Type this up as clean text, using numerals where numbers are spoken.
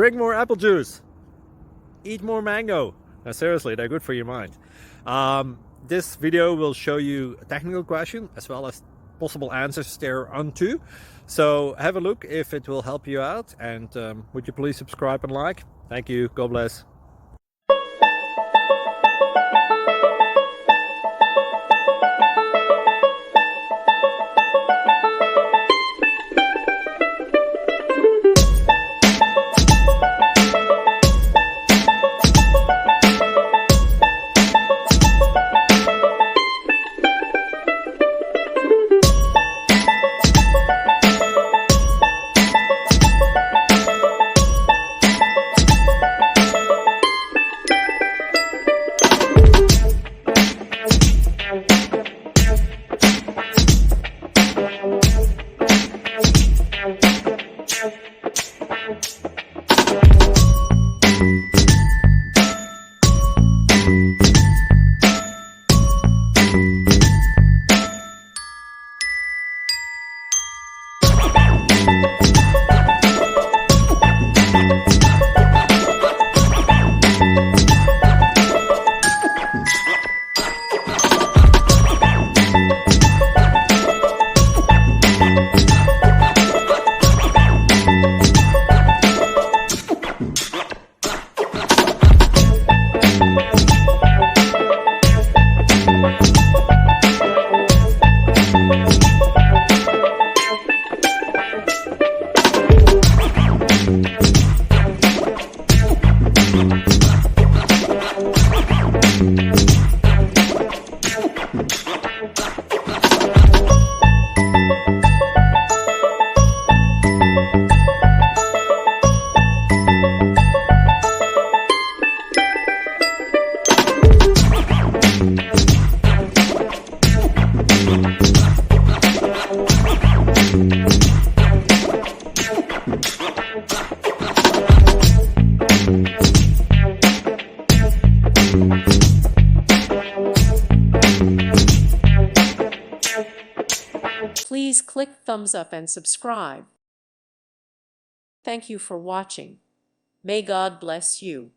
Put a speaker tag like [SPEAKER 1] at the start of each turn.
[SPEAKER 1] Drink more apple juice. Eat more mango. Now, seriously, they're good for your mind. This video will show you a technical question as well as possible answers thereunto. So have a look if it will help you out, and would you please subscribe and like? Thank you. God bless.
[SPEAKER 2] Please click thumbs up and subscribe. Thank you for watching. May God bless you.